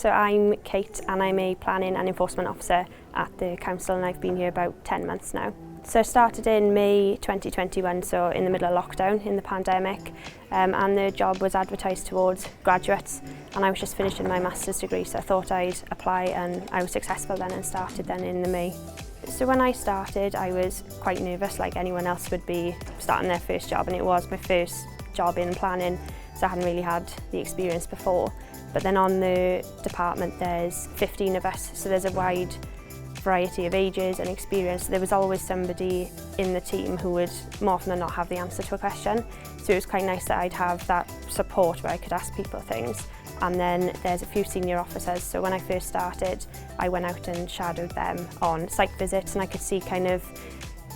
So I'm Kate and I'm a planning and enforcement officer at the council, and I've been here about 10 months now. So I started in May 2021, so in the middle of lockdown in the pandemic, and the job was advertised towards graduates, and I was just finishing my master's degree, so I thought I'd apply, and I was successful then and started then in the May. So when I started, I was quite nervous like anyone else would be starting their first job, and it was my first job in planning, so I hadn't really had the experience before. But then on the department there's 15 of us, so there's a wide variety of ages and experience. There was always somebody in the team who would more often than not have the answer to a question. So it was quite nice that I'd have that support where I could ask people things. And then there's a few senior officers, so when I first started I went out and shadowed them on site visits, and I could see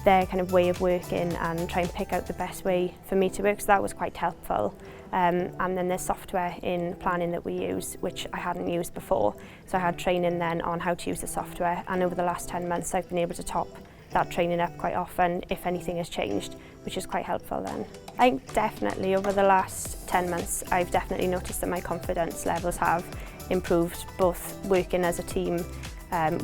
their way of working and try and pick out the best way for me to work, so that was quite helpful. And then there's software in planning that we use which I hadn't used before, so I had training then on how to use the software, and over the last 10 months I've been able to top that training up quite often if anything has changed, which is quite helpful then. I think definitely over the last 10 months I've definitely noticed that my confidence levels have improved, both working as a team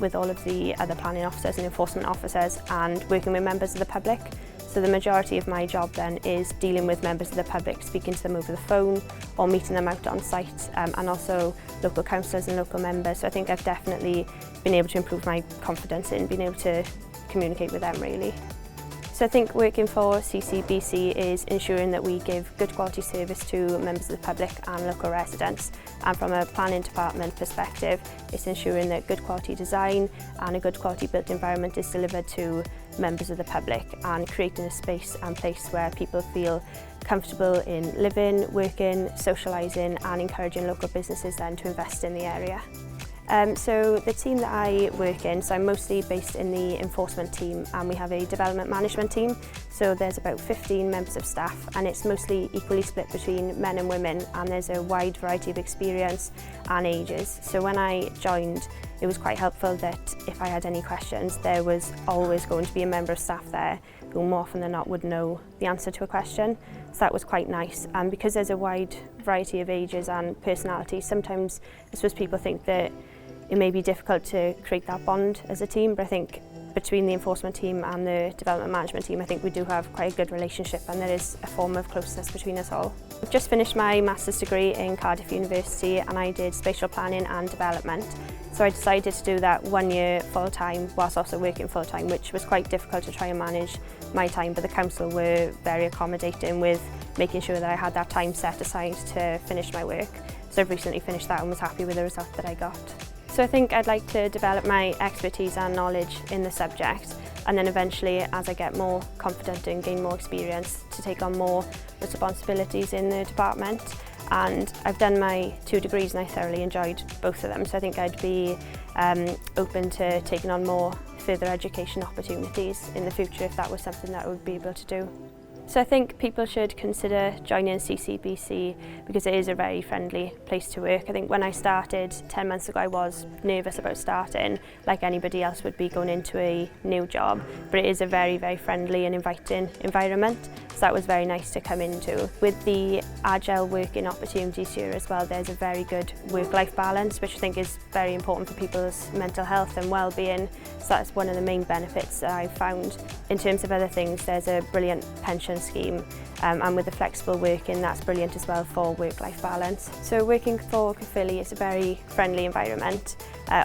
with all of the other planning officers and enforcement officers, and working with members of the public. So the majority of my job then is dealing with members of the public, speaking to them over the phone or meeting them out on site, and also local councillors and local members. So I think I've definitely been able to improve my confidence in being able to communicate with them really. So I think working for CCBC is ensuring that we give good quality service to members of the public and local residents, and from a planning department perspective it's ensuring that good quality design and a good quality built environment is delivered to members of the public, and creating a space and place where people feel comfortable in living, working, socialising, and encouraging local businesses then to invest in the area. So the team that I work in, so I'm mostly based in the enforcement team, and we have a development management team, so there's about 15 members of staff, and it's mostly equally split between men and women, and there's a wide variety of experience and ages. So when I joined it was quite helpful that if I had any questions there was always going to be a member of staff there who more often than not would know the answer to a question, so that was quite nice. And because there's a wide variety of ages and personalities, sometimes I suppose people think that it may be difficult to create that bond as a team, but I think between the enforcement team and the development management team I think we do have quite a good relationship, and there is a form of closeness between us all. I've just finished my master's degree in Cardiff University, and I did spatial planning and development. So I decided to do that 1 year full-time whilst also working full-time, which was quite difficult to try and manage my time, but the council were very accommodating with making sure that I had that time set aside to finish my work. So I've recently finished that and was happy with the result that I got. So I think I'd like to develop my expertise and knowledge in the subject, and then eventually as I get more confident and gain more experience to take on more responsibilities in the department. And I've done my 2 degrees and I thoroughly enjoyed both of them, so I think I'd be open to taking on more further education opportunities in the future if that was something that I would be able to do. So I think people should consider joining CCBC because it is a very friendly place to work. I think when I started 10 months ago I was nervous about starting, like anybody else would be going into a new job, but it is a very, very friendly and inviting environment, so that was very nice to come into. With the agile working opportunities here as well, there's a very good work-life balance, which I think is very important for people's mental health and well-being, so that's one of the main benefits that I've found. In terms of other things, there's a brilliant pension scheme, and with the flexible working that's brilliant as well for work-life balance. So working for Caerphilly is a very friendly environment.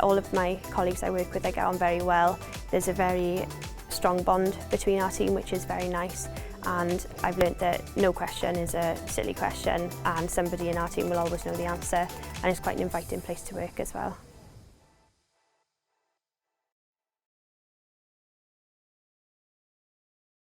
All of my colleagues I work with I get on very well. There's a very strong bond between our team, which is very nice, and I've learnt that no question is a silly question and somebody in our team will always know the answer, and it's quite an inviting place to work as well.